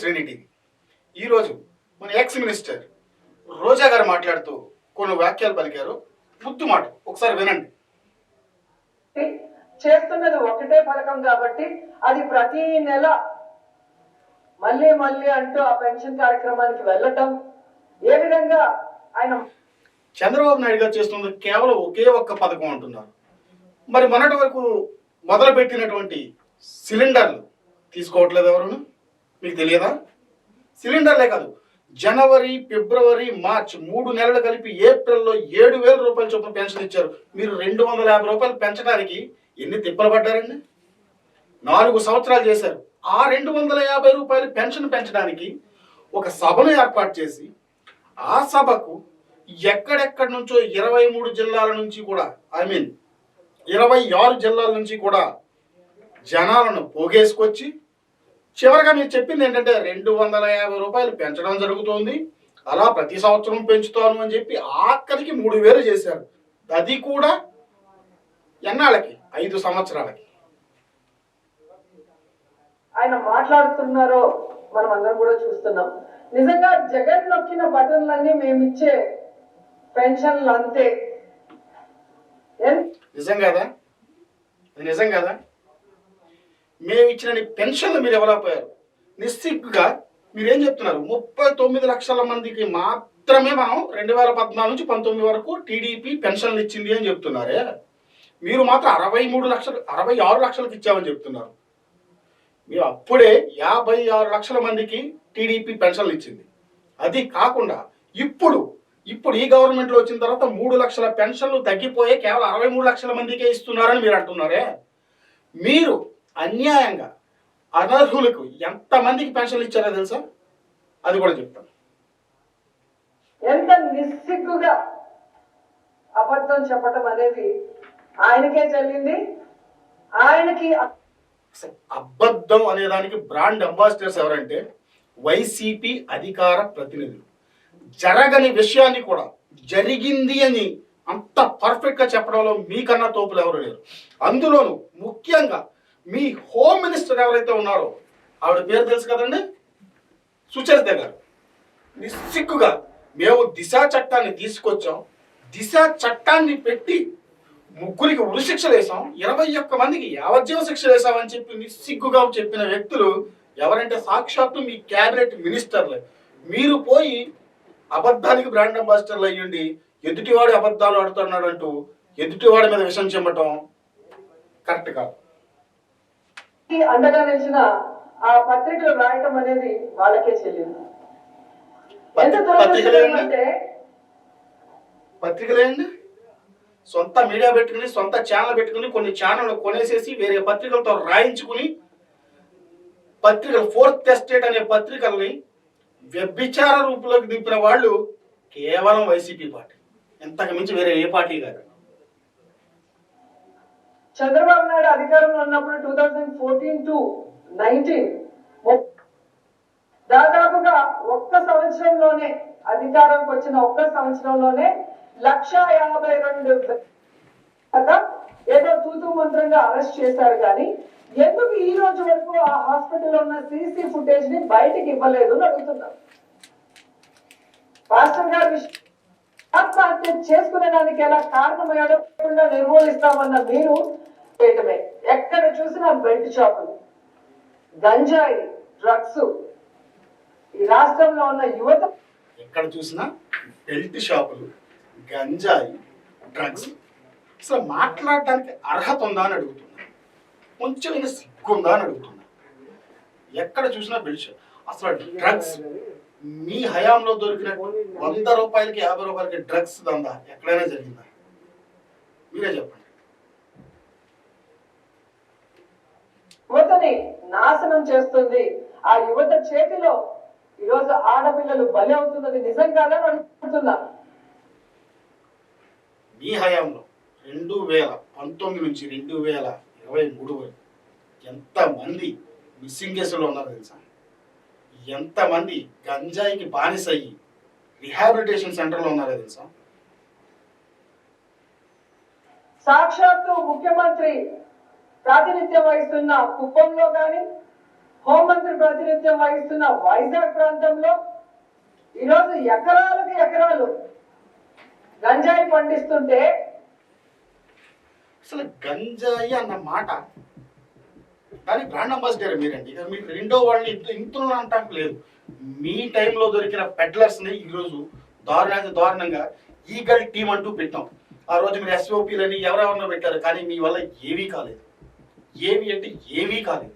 శ్రేణి టీవీ. ఈరోజు మన ఎక్స్ మినిస్టర్ రోజా గారు మాట్లాడుతూ కొన్ని వాక్యాలు పలికారు. ముద్దు మాట ఒకసారి వినండి. చేస్తున్నది ఒకటే పథకం కాబట్టి అది ప్రతి నెల మళ్ళీ మళ్ళీ అంటూ ఆ పెన్షన్ కార్యక్రమానికి వెళ్ళటం, ఏ విధంగా ఆయన చంద్రబాబు నాయుడు గారు చేస్తున్నది కేవలం ఒకే ఒక్క పథకం అంటున్నారు. మరి మొన్నటి వరకు మొదలు పెట్టినటువంటి సిలిండర్లు తీసుకోవట్లేదు ఎవరును? మీకు తెలియదా? సిలిండర్లే కాదు, జనవరి, ఫిబ్రవరి, మార్చ్ 3 నెలలు కలిపి ఏప్రిల్లో 7,000 రూపాయల చొప్పున పెన్షన్ ఇచ్చారు. మీరు 250 రూపాయలు పెంచడానికి ఎన్ని తిప్పలు పడ్డారండి? 4 సంవత్సరాలు చేశారు. ఆ 250 రూపాయలు పెన్షన్ పెంచడానికి ఒక సభను ఏర్పాటు చేసి ఆ సభకు ఎక్కడెక్కడి నుంచో 23 జిల్లాల నుంచి కూడా 26 జిల్లాల నుంచి కూడా జనాలను పోగేసుకొచ్చి చివరిగా మీరు చెప్పింది ఏంటంటే 250 రూపాయలు పెంచడం జరుగుతోంది, అలా ప్రతి సంవత్సరం పెంచుతాను అని చెప్పి ఆఖరికి 3,000 చేశారు. అది కూడా ఎన్నాళ్ళకి? 5 సంవత్సరాలకి. ఆయన మాట్లాడుతున్నారో మనం అందరం కూడా చూస్తున్నాం. నిజంగా జగన్ నొక్కిన బటన్లన్నీ మేమిచ్చే పెన్షన్లు అంతే. నిజం కదా? నిజం కదా? మేము ఇచ్చిన పెన్షన్లు మీరు ఎవరైపోయారు? నిస్సిగ్గుగా మీరేం చెప్తున్నారు? 39 లక్షల మందికి మాత్రమే మనం 2014 నుంచి 19 వరకు టీడీపీ పెన్షన్లు ఇచ్చింది అని చెప్తున్నారే. మీరు మాత్రం 66 లక్షలకు ఇచ్చామని చెప్తున్నారు. మీరు అప్పుడే 56 లక్షల మందికి టీడీపీ పెన్షన్లు ఇచ్చింది. అది కాకుండా ఇప్పుడు ఈ గవర్నమెంట్లో వచ్చిన తర్వాత 3 లక్షల పెన్షన్లు తగ్గిపోయి కేవలం 63 లక్షల మందికే ఇస్తున్నారని మీరు అంటున్నారే. మీరు అన్యాయంగా అనర్హులకు ఎంతమందికి పెన్షన్లు ఇచ్చారో తెలుసా? అది కూడా చెప్తాను. ఎంత నిస్సిగ్గుగా అబద్ధం చెప్పటం అనేది ఆయనకే చెల్లింది. ఆయనకి అబద్ధం అనేదానికి బ్రాండ్ అంబాసిడర్స్ ఎవరంటే వైసీపీ అధికార ప్రతినిధులు. జరగని విషయాన్ని కూడా జరిగింది అని అంత పర్ఫెక్ట్గా చెప్పడంలో మీకన్నా తోపులు ఎవరు లేరు. అందులోనూ ముఖ్యంగా మీ హోమ్ మినిస్టర్ ఎవరైతే ఉన్నారో ఆవిడ పేరు తెలుసు కదండి, సుచరిత గారు. నిస్సిగ్గుగా మేము దిశ చట్టాన్ని తీసుకొచ్చాం, దిశ చట్టాన్ని పెట్టి 3కి ఉరిశిక్షలు వేసాం, 21 మందికి యావజ్జీవ శిక్ష వేసామని చెప్పి నిస్సిగ్గుగా చెప్పిన వ్యక్తులు ఎవరంటే సాక్షాత్తు మీ క్యాబినెట్ మినిస్టర్లే. మీరు పోయి అబద్ధానికి బ్రాండ్ అంబాసిడర్లు అయ్యండి ఎదుటివాడి అబద్ధాలు ఆడుతున్నాడు అంటూ ఎదుటివాడి మీద విషం చెమ్మటం కరెక్ట్ కాదు. అండగా నిలిచిన ఆ పత్రికలు రాయటం అనేది వాళ్ళకే చెల్లింది. పత్రికలేండి సొంత మీడియా పెట్టుకుని, సొంత ఛానల్ పెట్టుకుని, కొన్ని ఛానల్ కొనేసేసి వేరే పత్రికలతో రాయించుకుని పత్రికలు 4th ఎస్టేట్ అనే పత్రికల్ని వ్యభిచార రూపంలోకి దింపిన వాళ్ళు కేవలం వైసీపీ పార్టీ, ఇంతకు మించి వేరే ఏ పార్టీ కాదు. చంద్రబాబు నాయుడు అధికారంలో ఉన్నప్పుడు 2014 to 19 దాదాపుగా ఒక్క సంవత్సరంలోనే అధికారంకి వచ్చిన ఒక్క సంవత్సరంలోనే 152 ఏదో తూతూ మంత్రంగా అరెస్ట్ చేశారు. కానీ ఎందుకు ఈ రోజు వరకు ఆ హాస్పిటల్లో ఉన్న సీసీ ఫుటేజ్ ని బయటికి ఇవ్వలేదు అని అడుగుతున్నారు. పాస్టర్ గారు ఆత్మహత్య చేసుకునే దానికి ఎలా కారణమయ్యాడో నిర్మూలిస్తామన్న మీరు చేయటమే. ఎక్కడ చూసినా బెల్ట్ షాపులు, గంజాయి, డ్రగ్స్. ఈ రాష్ట్రంలో ఉన్న యువత ఎక్కడ చూసినా బెల్ట్ షాపులు, గంజాయి, డ్రగ్స్. అసలు మాట్లాడడానికి అర్హత ఉందా అని అడుగుతున్నా, కొంచెం సిగ్గుందా అని అడుగుతున్నా. ఎక్కడ చూసినా బెల్ట్ షాప్. అసలు డ్రగ్స్ మీ హయాంలో దొరికిన 100 రూపాయలకి 50 రూపాయలకి డ్రగ్స్ దందా ఎక్కడైనా జరిగిందా? మీరే చెప్పండి. యువతని నాశనం చేస్తుంది. ఆ యువత చేతిలో ఈరోజు ఆడపిల్లలు బలి అవుతున్నది నిజం కాదని అడుగుతున్నా. మీ హయాంలో 2019 నుంచి 2023 వరకు ఎంతమంది మిస్సింగ్ కేసులో ఉన్నారో తెలుసా? ఎంతమంది గంజాయికి బానిసయ్యి రిహాబిలిటేషన్ సెంటర్లో ఉన్నారో తెలుసా? సాక్షాత్తు ముఖ్యమంత్రి ప్రాతినిధ్యం వహిస్తున్న కుప్పంలో కానీ, హోంమంత్రి ప్రాతినిధ్యం వహిస్తున్న వైజాగ్ ప్రాంతంలో ఈరోజు ఎకరాలకు ఎకరాలు గంజాయి పండిస్తుంటే అసలు గంజాయి అన్న మాట దానికి బ్రాండ్ అంబాసిడర్ మీరండి. ఇక మీకు రెండో వాళ్ళని ఇంతులు అంటానికి లేదు. మీ టైంలో దొరికిన పెడ్లర్స్ని ఈరోజు దారుణంగా ఈగల్ టీం అంటూ పెట్టాం. ఆ రోజు మీరు ఎస్ఓపీలని ఎవరెవరినో పెట్టారు, కానీ మీ వల్ల ఏమీ కాలేదు. ఏవి అంటే ఏమీ కాలేదు.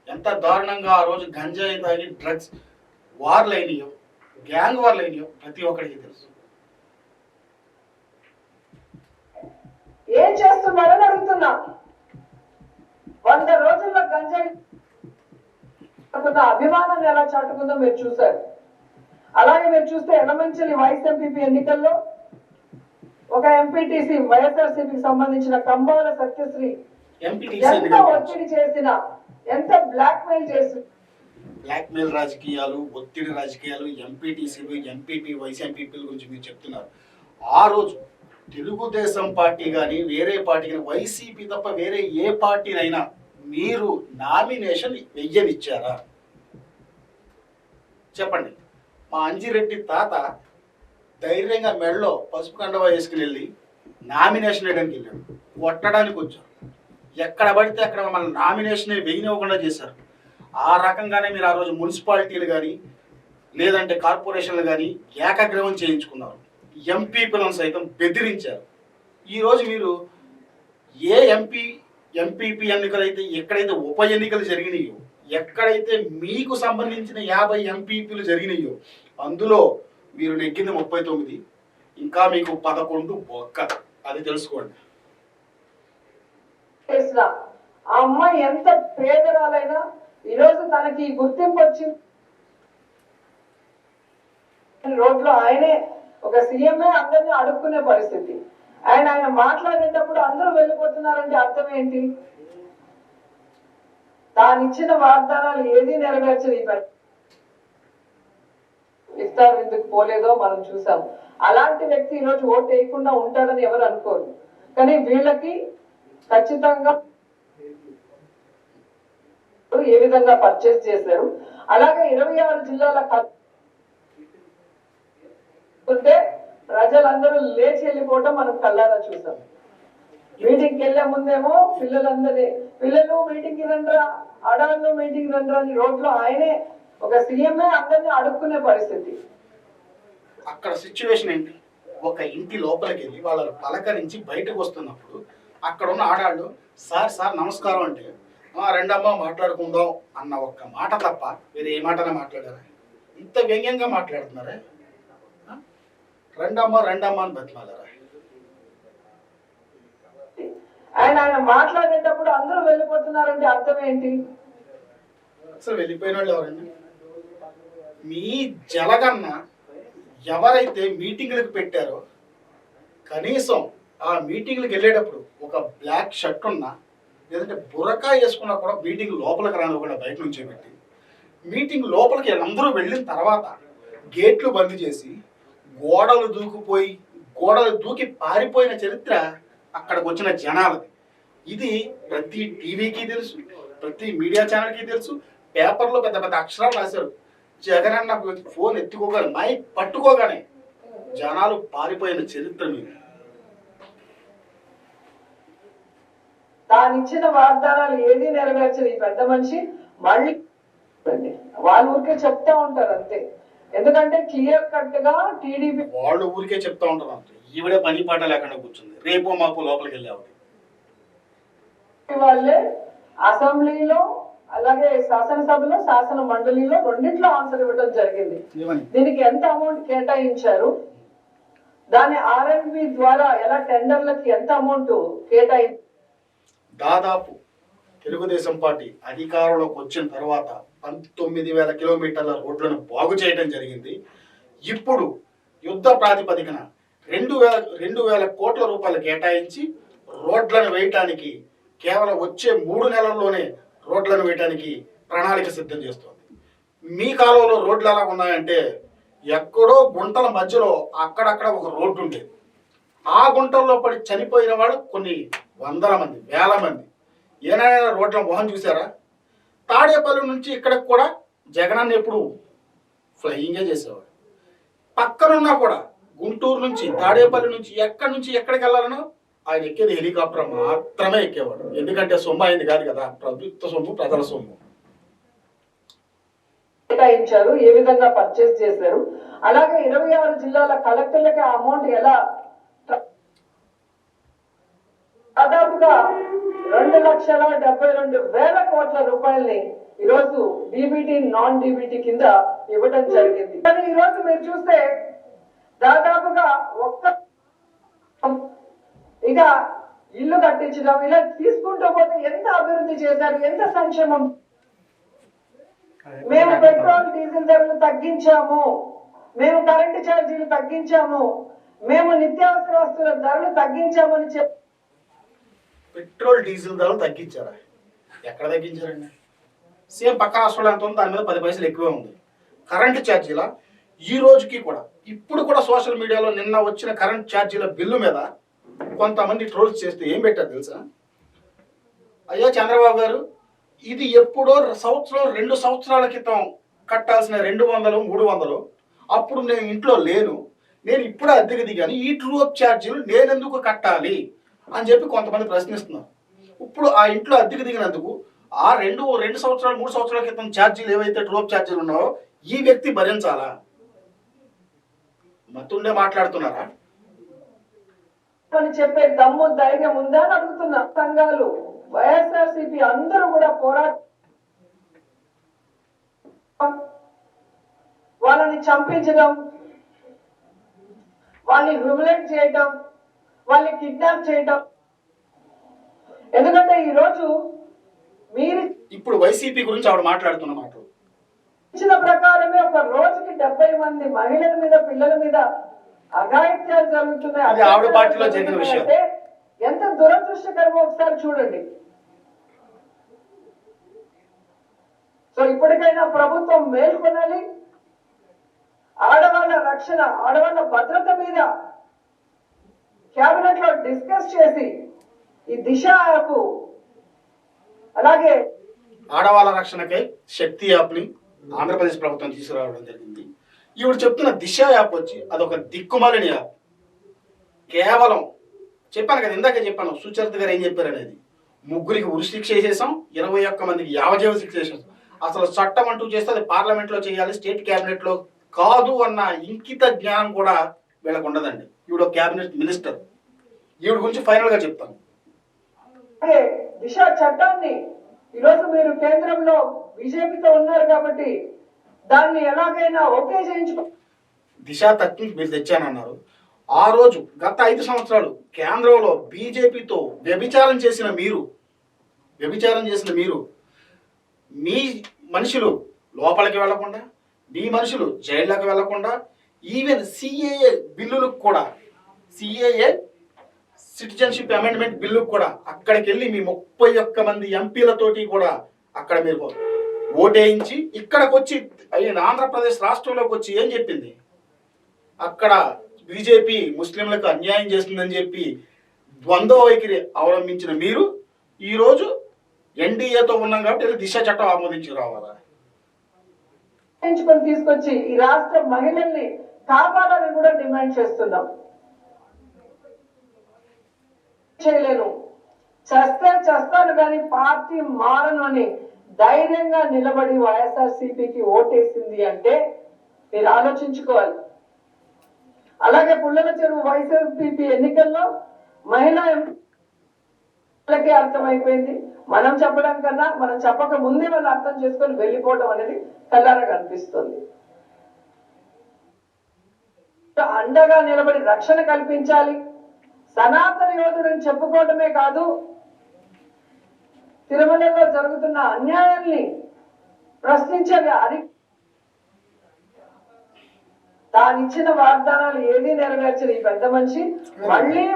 ఎంత దారుణంగా ఆ రోజు గంజాయి తాగి డ్రగ్స్ వార్లు అయినాయో, గ్యాంగ్ వార్లు అయినాయో ప్రతి ఒక్కరికి తెలుసు. ఏం చేస్తున్నారని అడుగుతున్నా. 100 రోజుల్లో గంజాయి అభిమానాన్ని ఎలా చాటుకుందో మీరు చూశారు. అలాగే మీరు చూస్తే ఎలమంచిలి వైస్ ఎంపీపీ ఎన్నికల్లో ఒక ఎంపీటీసీ వైఎస్ఆర్సీపీకి సంబంధించిన కంబాల సత్యశ్రీ ఎంత ఒత్తిడి చేసినా, ఎంత బ్లాక్ మెయిల్ చేసిన, బ్లాక్మెయిల్ రాజకీయాలు, ఒత్తిడి రాజకీయాలు, ఎంపీటీసీలు, ఎంపీపీ, వైస్ ఎంపీపీల గురించి మీరు చెప్తున్నారు. ఆ రోజు తెలుగుదేశం పార్టీ కానీ వేరే పార్టీ కానీ వైసీపీ తప్ప వేరే ఏ పార్టీనైనా మీరు నామినేషన్ వెయ్యనిచ్చారా? చెప్పండి. మా అంజిరెడ్డి తాత ధైర్యంగా మెడలో పసుపు కండవా వేసుకుని వెళ్ళి నామినేషన్ వేయడానికి వెళ్ళాడు. కొట్టడానికి వచ్చారు. ఎక్కడ పడితే అక్కడ మమ్మల్ని నామినేషన్ వేయనివ్వకుండా చేశారు. ఆ రకంగానే మీరు ఆ రోజు మున్సిపాలిటీలు కానీ లేదంటే కార్పొరేషన్లు కానీ ఏకగ్రీవం చేయించుకున్నారు. ఎంపీలను సైతం బెదిరించారు. ఈరోజు మీరు ఏ ఎంపీపీ ఎన్నికలైతే ఎక్కడైతే ఉప ఎన్నికలు జరిగినాయో, ఎక్కడైతే మీకు సంబంధించిన 50 ఎంపీపీలు జరిగినాయో అందులో మీరు నెగ్గింది 39, ఇంకా మీకు 11 బొక్క. అది తెలుసుకోండి. ఆ అమ్మాయి ఎంత పేదరాలైనా ఈరోజు తనకి గుర్తింపు వచ్చింది. రోడ్లో ఆయనే ఒక సీఎంఏ అందరినీ అడుక్కునే పరిస్థితి. ఆయన మాట్లాడేటప్పుడు అందరూ వెళ్ళిపోతున్నారంటే అర్థం ఏంటి? తానిచ్చిన వాగ్దానాలు ఏది నెరవేర్చని ఇఫ్తార్ ఎందుకు పోలేదో మనం చూసాం. అలాంటి వ్యక్తి ఈరోజు ఓటు వేయకుండా ఉంటాడని ఎవరు అనుకోరు. కానీ వీళ్ళకి ఖచ్చితంగా ఏ విధంగా పర్చేస్ చేశారు. అలాగే 26 జిల్లాల ఉంటే ప్రజలందరూ లేచి వెళ్ళిపోవటం మనం కళ్ళారా చూసాం. మీటింగ్కి వెళ్లే ముందేమో పిల్లలు మీటింగ్కి రండ్రా, ఆడవాళ్ళు మీటింగ్ రండ్రా అని రోడ్లో ఆయనే ఒక సీఎంఏ అందరినీ అడుక్కునే పరిస్థితి. అక్కడ సిచ్యువేషన్ ఏంటి? ఒక ఇంటి లోపలికి వెళ్ళి వాళ్ళ పలకరించి బయటకు వస్తున్నప్పుడు అక్కడ ఉన్న ఆడాళ్ళు సార్ నమస్కారం అంటే రెండమ్మ మాట్లాడుకుందాం అన్న ఒక్క మాట తప్ప వేరే ఏ మాటనే మాట్లాడారా? ఇంత వ్యంగ్యంగా మాట్లాడుతున్నారా? రెండమ్మ అని బతిమాలారా? ఆయన మాట్లాడేటప్పుడు అందరూ వెళ్ళిపోతున్నారంటే అర్థం ఏంటి? అసలు వెళ్ళిపోయిన వాళ్ళు ఎవరండి? మీ జలగన్న ఎవరైతే మీటింగ్లకు పెట్టారో కనీసం ఆ మీటింగ్లకు వెళ్ళేటప్పుడు ఒక బ్లాక్ షర్ట్ ఉన్నా లేదంటే బురకా వేసుకున్నా కూడా మీటింగ్ లోపలికి రానివ్వకుండా బయట నుంచే పెట్టి మీటింగ్ లోపలికి అందరూ వెళ్ళిన తర్వాత గేట్లు బంద్ చేసి గోడలు దూకి పారిపోయిన చరిత్ర అక్కడికి వచ్చిన జనాలది. ఇది ప్రతి టీవీకి తెలుసు, ప్రతి మీడియా ఛానల్కి తెలుసు. పేపర్లో పెద్ద పెద్ద అక్షరాలు రాశారు. జగన్ అన్న ఫోన్ ఎత్తుకోగానే మైక్ పట్టుకోగానే జనాలు పారిపోయిన చరిత్ర మీరు. తానిచ్చిన వాగ్దానాలు ఏది నెరవేర్చని ఈ పెద్ద మనిషి మళ్ళీ వాళ్ళు ఊరికే చెప్తా ఉంటారు అంతే. ఎందుకంటే క్లియర్ కట్ గా టీడీపీ వాళ్ళు ఊరికే చెప్తా ఉంటారు అంతే. ఈవిడే పని పాట లేకుండా కూర్చుంది. రేపో మాపు లోపలికి వెళ్ళేవాడు. వాళ్ళే అసెంబ్లీలో అలాగే శాసనసభలో శాసన మండలిలో రెండిట్లో ఆన్సర్ ఇవ్వడం జరిగింది. దీనికి ఎంత అమౌంట్ కేటాయించారు, దాని R&B ద్వారా ఎలా టెండర్లకి ఎంత అమౌంట్ కేటాయించారు. దాదాపు తెలుగుదేశం పార్టీ అధికారంలోకి వచ్చిన తర్వాత 19,000 కిలోమీటర్ల రోడ్లను బాగు చేయడం జరిగింది. ఇప్పుడు యుద్ధ ప్రాతిపదికన 2,000 కోట్ల రూపాయలు కేటాయించి రోడ్లను వేయటానికి కేవలం వచ్చే 3 నెలల్లోనే రోడ్లను వేయటానికి ప్రణాళిక సిద్ధం చేస్తోంది. మీ కాలంలో రోడ్లు ఎలా ఉన్నాయంటే ఎక్కడో గుంటల మధ్యలో అక్కడక్కడ ఒక రోడ్డు ఉండేది. ఆ గుంటల్లో పడి చనిపోయిన వాళ్ళు కొన్ని 100 మంది 1000 మంది. ఏనాడైనా రోడ్ల మొహం చూసారా? తాడేపల్లి నుంచి ఇక్కడికి కూడా జగనన్న ఎప్పుడు ఫ్లయింగే చేసేవాడు. పక్కనున్నా కూడా గుంటూరు నుంచి తాడేపల్లి నుంచి ఎక్కడికి వెళ్ళాలనో ఆయన ఎక్కేది హెలికాప్టర్ మాత్రమే ఎక్కేవాడు. ఎందుకంటే సొమ్ము అయింది కాదు కదా, ప్రభుత్వ సొమ్ము, ప్రజల సొమ్ము. కేటాయించారు, ఏ విధంగా పర్చేస్ చేశారు, అలాగే 26 జిల్లాల కలెక్టర్లకి ఆ అమౌంట్ ఎలా, దాదాపుగా 2,72,000 కోట్ల రూపాయల్ని ఈరోజు డీబీటీ నాన్ డీబీటీ కింద ఇవ్వడం జరిగింది. కానీ ఈరోజు మీరు చూస్తే దాదాపుగా ఇక ఇల్లు కట్టించడం, ఇలా తీసుకుంటూ పోతే ఎంత అభివృద్ధి చేశారు, ఎంత సంక్షేమం. మేము పెట్రోల్ డీజిల్ ధరలు తగ్గించాము, మేము కరెంటు ఛార్జీలు తగ్గించాము, మేము నిత్యావసర వస్తువుల ధరలు తగ్గించామని చెప్పి. పెట్రోల్ డీజిల్ ధరలు తగ్గించారా? ఎక్కడ తగ్గించారండి? సేమ్ పక్క రాష్ట్రంలో ఎంత ఉంది, దాని మీద 10 పైసలు ఎక్కువే ఉంది. కరెంటు ఛార్జీల ఈ రోజుకి కూడా, ఇప్పుడు కూడా సోషల్ మీడియాలో నిన్న వచ్చిన కరెంట్ ఛార్జీల బిల్లు మీద కొంతమంది ట్రోల్స్ చేస్తే ఏం పెట్టారు తెలుసా? అయ్యా చంద్రబాబు గారు, ఇది ఎప్పుడో 2 సంవత్సరాల క్రితం కట్టాల్సిన 200, 300, అప్పుడు నేను ఇంట్లో లేను, నేను ఇప్పుడే అద్దెకి దిగాను, ఈ ట్రూ అప్ ఛార్జీలు నేనెందుకు కట్టాలి అని చెప్పి కొంతమంది ప్రశ్నిస్తున్నారు. ఇప్పుడు ఆ ఇంట్లో అద్దెకి దిగినందుకు ఆ 2 సంవత్సరాలు 3 సంవత్సరాల క్రితం ఛార్జీలు ఏవైతే ట్రూ అప్ ఛార్జీలు ఉన్నాయో ఈ వ్యక్తి భరించాలా? మతుండే మాట్లాడుతున్నారా అని చెప్పే దమ్ము ధైర్యం ఉందా అని అడుగుతున్నా. సంఘాలు, వైఎస్ఆర్సీపీ అందరూ కూడా వాళ్ళని చంపించడం, వాళ్ళని హ్యూమిలేట్ చేయడం, వాళ్ళని కిడ్నాప్ చేయడం. ఎందుకంటే ఈరోజు మీరు ఇప్పుడు వైసీపీ గురించి ఆవిడ మాట్లాడుతున్న మాట ఇచ్చిన ప్రకారమే ఒక రోజుకి 70 మంది మహిళల మీద, పిల్లల మీద అఘాయిత్యాలు జరుగుతున్నాయి. అది ఆవిడ పార్టీలో జరిగిన విషయం. ఎంత దురదృష్టకరమో ఒకసారి చూడండి. సో ఇప్పటికైనా ప్రభుత్వం మేల్కొనాలి. ఆడవాళ్ళ రక్షణ, ఆడవాళ్ళ భద్రత మీద కేబినెట్ లో డిస్కస్ చేసి ఈ దిశ యాప్, అలాగే ఆడవాళ్ళ రక్షణకై శక్తి యాప్ని ఆంధ్రప్రదేశ్ ప్రభుత్వం తీసుకురావడం జరిగింది. ఈవిడ చెప్తున్న దిశ యాప్ వచ్చి అదొక దిక్కుమాలిన యాప్. కేవలం చెప్పాను కదా, ఇందాక చెప్పాను సుచరిత గారు ఏం చెప్పారు అనేది. 3కి ఉరి శిక్ష చేసేసాం, 21 మందికి యావజీవ శిక్ష చేసేసాం. అసలు చట్టం అంటూ చేస్తే అది పార్లమెంట్లో చేయాలి, స్టేట్ క్యాబినెట్లో కాదు అన్న ఇంకిత జ్ఞానం కూడా వీళ్ళకు ఉండదండి. ఈవిడ క్యాబినెట్ మినిస్టర్. ఈవిడ గురించి ఫైనల్ గా చెప్తాను. దిశ చట్టాన్ని ఈరోజు మీరు కేంద్రంలో బీజేపీతో ఉన్నారు కాబట్టి దాన్ని ఎలాగైనా ఓకే చేయించుకో. దిశ 13 మీరు తెచ్చానన్నారు. ఆ రోజు గత 5 సంవత్సరాలు కేంద్రంలో బీజేపీతో వ్యభిచారం చేసిన మీరు మీ మనుషులు లోపలికి వెళ్లకుండా, మీ మనుషులు జైల్లోకి వెళ్లకుండా, ఈవెన్ సిఏఏ బిల్లులకు కూడా, సిఏఏ సిటిజన్షిప్ అమెండ్మెంట్ బిల్లుకు కూడా అక్కడికి వెళ్ళి మీ 31 మంది ఎంపీలతోటి కూడా అక్కడ మీరు ఓటేయించి ఇక్కడికి వచ్చి ఆంధ్రప్రదేశ్ రాష్ట్రంలోకి వచ్చి ఏం చెప్పింది? అక్కడ బీజేపీ ముస్లింలకు అన్యాయం చేస్తుందని చెప్పి ద్వంద్వ వైఖరి అవలంబించిన మీరు ఈరోజు ఎన్డీఏతో ఉన్నాం కాబట్టి దిశ చట్టం ఆమోదించి రావాలా? తీసుకొచ్చి ఈ రాష్ట్ర మహిళల్ని కాపాడాలని కూడా డిమాండ్ చేస్తున్నాం. చేయలేను, చేస్తాను కానీ పార్టీ మారను అని ధైర్యంగా నిలబడి వైఎస్ఆర్సీపీకి ఓటేసింది అంటే మీరు ఆలోచించుకోవాలి. అలాగే పుల్లల చెరువు వైఎస్ఆర్సీపీ ఎన్నికల్లో మహిళా ఎంపీలకే అర్థమైపోయింది. మనం చెప్పడం కన్నా మనం చెప్పక ముందే వాళ్ళు అర్థం చేసుకొని వెళ్ళిపోవడం అనేది కళ్ళారా కనిపిస్తుంది. అండగా నిలబడి రక్షణ కల్పించాలి. సనాతన యోధుడని చెప్పుకోవడమే కాదు, తిరుమలలో జరుగుతున్న అన్యాయాల్ని ప్రశ్నించేది. అది తానిచ్చిన వాగ్దానాలు ఏదీ నెరవేర్చని ఈ పెద్ద మనిషి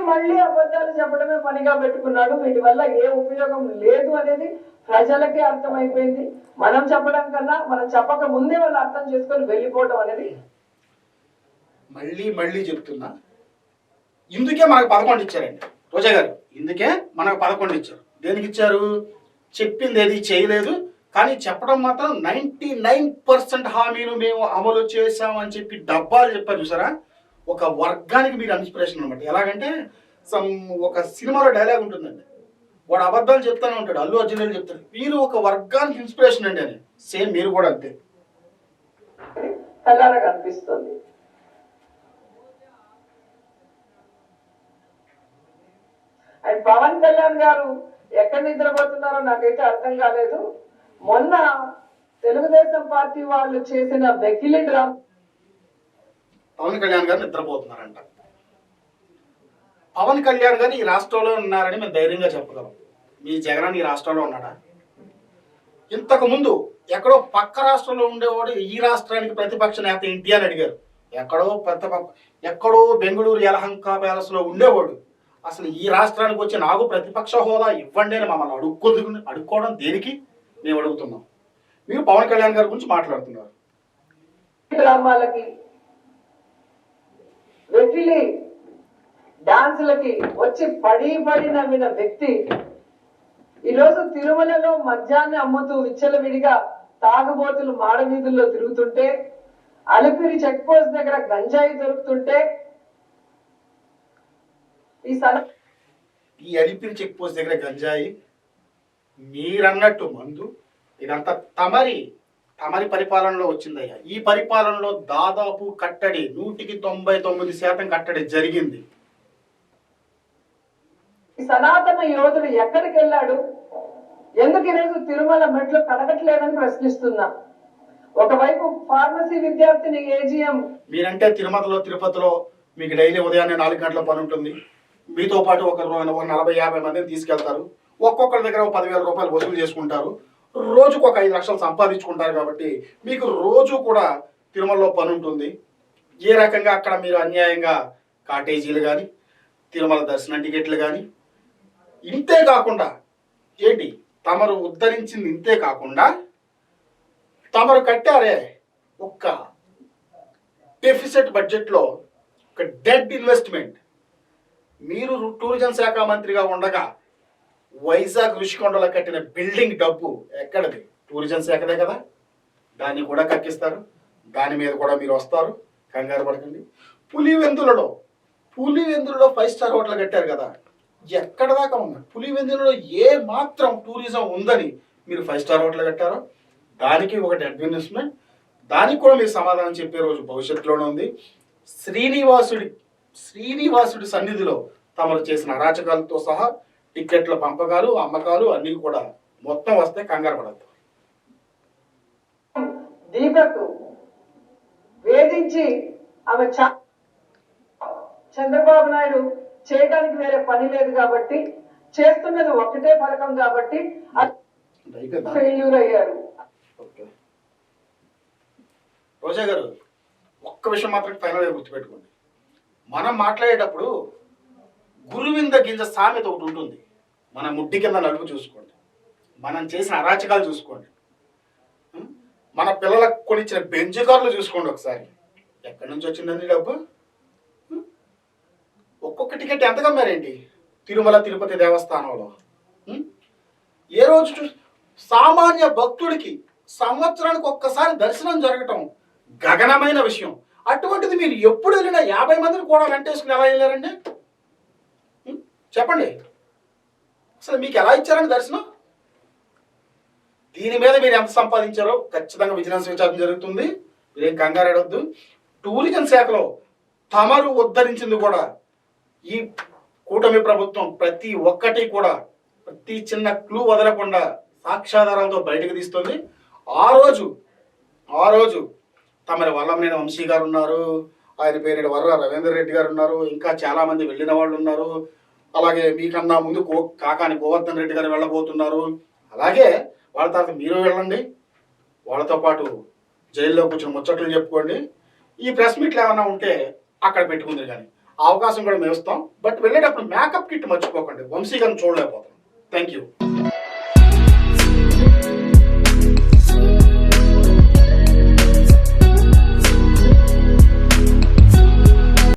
మళ్ళీ అబద్ధాలు చెప్పడమే పనిగా పెట్టుకున్నాడు. వీటి వల్ల ఏ ఉపయోగం లేదు అనేది ప్రజలకే అర్థమైపోయింది. మనం చెప్పడం కన్నా మనం చెప్పక ముందే వాళ్ళు అర్థం చేసుకొని వెళ్ళిపోవడం అనేది. మళ్ళీ చెప్తున్నా, ఇందుకే మనకు 11 ఇచ్చారండి రోజా గారు. ఇందుకే మనకు 11 ఇచ్చారు. దేనికి ఇచ్చారు? చెప్పింది ఏది చేయలేదు, కానీ చెప్పడం మాత్రం 99% హామీలు మేము అమలు చేశామని చెప్పి డబ్బాలు చెప్పారు చూసారా. ఒక వర్గానికి మీరు ఇన్స్పిరేషన్ అనమాట. ఎలాగంటే ఒక సినిమాలో డైలాగ్ ఉంటుందండి, వాడు అబద్ధాలు చెప్తానే ఉంటాడు, అల్లు అర్జున్ అని చెప్తాడు, మీరు ఒక వర్గానికి ఇన్స్పిరేషన్ అండి అని. సేమ్ మీరు కూడా అంతే. కళ్ళారా కనిపిస్తుంది. అండ్ పవన్ కళ్యాణ్ గారు ఎక్కడ నిద్రపోతున్నారో నాకైతే అర్థం కాలేదు. మొన్న తెలుగుదేశం పార్టీ వాళ్ళు చేసిన వెకిలి డ్రామా. పవన్ కళ్యాణ్ గారు నిద్రపోతున్నారంట. పవన్ కళ్యాణ్ గారు ఈ రాష్ట్రంలో ఉన్నారని మేము ధైర్యంగా చెప్పగలం. మీ జగన్ ఈ రాష్ట్రంలో ఉన్నాడా? ఇంతకు ముందు ఎక్కడో పక్క రాష్ట్రంలో ఉండేవాడు ఈ రాష్ట్రానికి ప్రతిపక్ష నేత ఏంటి అని అడిగారు. ఎక్కడో బెంగళూరు యలహంక ప్యాలెస్ లో ఉండేవాడు అసలు ఈ రాష్ట్రానికి వచ్చి నాకు ప్రతిపక్ష హోదా ఇవ్వండి అని మమ్మల్ని అడుక్కోవడం దేనికి మేము అడుగుతున్నాం. మీరు పవన్ కళ్యాణ్ గారి గురించి మాట్లాడుతున్నారు. డ్రామాలకి, వెకిలి డాన్సులకి వచ్చి పడి నవ్విన వ్యక్తి ఈరోజు తిరుమలలో మద్యాన్ని అమ్ముతూ విచ్చలవిడిగా తాగుబోతులు మాడ వీధుల్లో తిరుగుతుంటే, అలిపిరి చెక్ పోస్ట్ దగ్గర గంజాయి దొరుకుతుంటే, ఈ అలిపిరి చెక్ పోస్ట్ దగ్గర గంజాయి, మీరన్నట్టు మందు, ఇదంతా తమరి పరిపాలనలో వచ్చిందయ్యా. ఈ పరిపాలనలో దాదాపు కట్టడి 99% కట్టడి జరిగింది. సనాతన యోధుడు ఎక్కడికి వెళ్ళాడు? ఎందుకు ఈరోజు తిరుమల మెట్లు కడగట్లేదని ప్రశ్నిస్తున్నా. ఒకవైపు ఫార్మసీ విద్యార్థిని ఏజీఎం. మీరంటే తిరుమలలో తిరుపతిలో మీకు డైలీ ఉదయాన్నే 4 గంటల పని ఉంటుంది. మీతో పాటు ఒక 40-50 మందిని తీసుకెళ్తారు. ఒక్కొక్కరి దగ్గర 10,000 రూపాయలు వసూలు చేసుకుంటారు. రోజుకు ఒక 5 లక్షలు సంపాదించుకుంటారు. కాబట్టి మీకు రోజు కూడా తిరుమలలో పని ఉంటుంది. ఏ రకంగా అక్కడ మీరు అన్యాయంగా కాటేజీలు కానీ, తిరుమల దర్శనం టికెట్లు కానీ, ఇంతే కాకుండా ఏంటి తమరు ఉద్ధరించింది ఇంతే కాకుండా తమరు కట్టారే ఒక్క డెఫిసిట్ బడ్జెట్లో ఒక డెడ్ ఇన్వెస్ట్మెంట్. మీరు టూరిజం శాఖ మంత్రిగా ఉండగా వైజాగ్ ఋషికొండలో కట్టిన బిల్డింగ్ డబ్బు ఎక్కడది? టూరిజం శాఖదే కదా. దాన్ని కూడా కక్కిస్తారు. దాని మీద కూడా మీరు వస్తారు, కంగారు పడకండి. పులివెందులలో 5 స్టార్ హోటల్ కట్టారు కదా, ఎక్కడ దాకా ఉంది? పులివెందులలో ఏ మాత్రం టూరిజం ఉందని మీరు 5 స్టార్ హోటల్ కట్టారో దానికి ఒక డెడ్ ఇన్వెస్ట్మెంట్. దానికి కూడా మీరు సమాధానం చెప్పే రోజు భవిష్యత్తులోనే ఉంది. శ్రీనివాసుడి సన్నిధిలో తమరు చేసిన అరాచకాలతో సహా టిక్కెట్ల పంపకాలు, అమ్మకాలు అన్నీ కూడా మొత్తం వస్తే కంగారు పడద్దు. దీపక్ వేధించి ఆమె చంద్రబాబు నాయుడు చేయడానికి వేరే పని లేదు కాబట్టి, చేస్తున్నది ఒకటే పథకం కాబట్టి ఫెయిల్యూర్ అయ్యారు. రోజా గారు, ఒక్క విషయం మాత్రం ఫైనల్గా గుర్తుపెట్టుకోండి. మనం మాట్లాడేటప్పుడు గురువింద గింజ సామెత ఒకటి ఉంటుంది. మన ముడ్డి కింద నలుపు చూసుకోండి, మనం చేసిన అరాచకాలు చూసుకోండి, మన పిల్లలకు కొనిచ్చిన బెంచ్ కార్లు చూసుకోండి. ఒకసారి ఎక్కడి నుంచి వచ్చిందండి డబ్బు? ఒక్కొక్క టికెట్ ఎంత కమ్మారేంటి తిరుమల తిరుపతి దేవస్థానంలో? ఏ రోజు సామాన్య భక్తుడికి సంవత్సరానికి ఒక్కసారి దర్శనం జరగటం గగనమైన విషయం. అటువంటిది మీరు ఎప్పుడు వెళ్ళినా 50 మందిని కూడా వెంటేసుకుని ఎలా వెళ్ళారండి? చెప్పండి, అసలు మీకు ఎలా ఇచ్చారండి దర్శనం? దీని మీద మీరు ఎంత సంపాదించారో ఖచ్చితంగా విజిలెన్స్ విచారణ జరుగుతుంది. మీరేం కంగారు అడవద్దు. టూరిజం శాఖలో తమరు ఉద్ధరించింది కూడా ఈ కూటమి ప్రభుత్వం ప్రతి ఒక్కటి కూడా ప్రతి చిన్న క్లూ వదలకుండా సాక్ష్యాధారాలతో బయటకు తీస్తుంది. ఆ రోజు తమరి వల్లభనేని వంశీ గారు ఉన్నారు, ఆయన పేరు వర్ర రవీంద్ర రెడ్డి గారు ఉన్నారు, ఇంకా చాలా మంది వెళ్ళిన వాళ్ళు ఉన్నారు. అలాగే మీకన్నా ముందు కాకాని గోవర్ధన్ రెడ్డి గారు వెళ్ళబోతున్నారు. అలాగే వాళ్ళ తర్వాత మీరు వెళ్ళండి, వాళ్ళతో పాటు జైల్లో కూర్చొని ముచ్చట్లు చెప్పుకోండి. ఈ ప్రెస్ మీట్లు ఏమైనా ఉంటే అక్కడ పెట్టుకుంది. కానీ అవకాశం కూడా మేము ఇస్తాం. బట్ వెళ్ళేటప్పుడు మేకప్ కిట్ మర్చిపోకండి, వంశీ గారిని చూడలేకపోతాం. Thank you.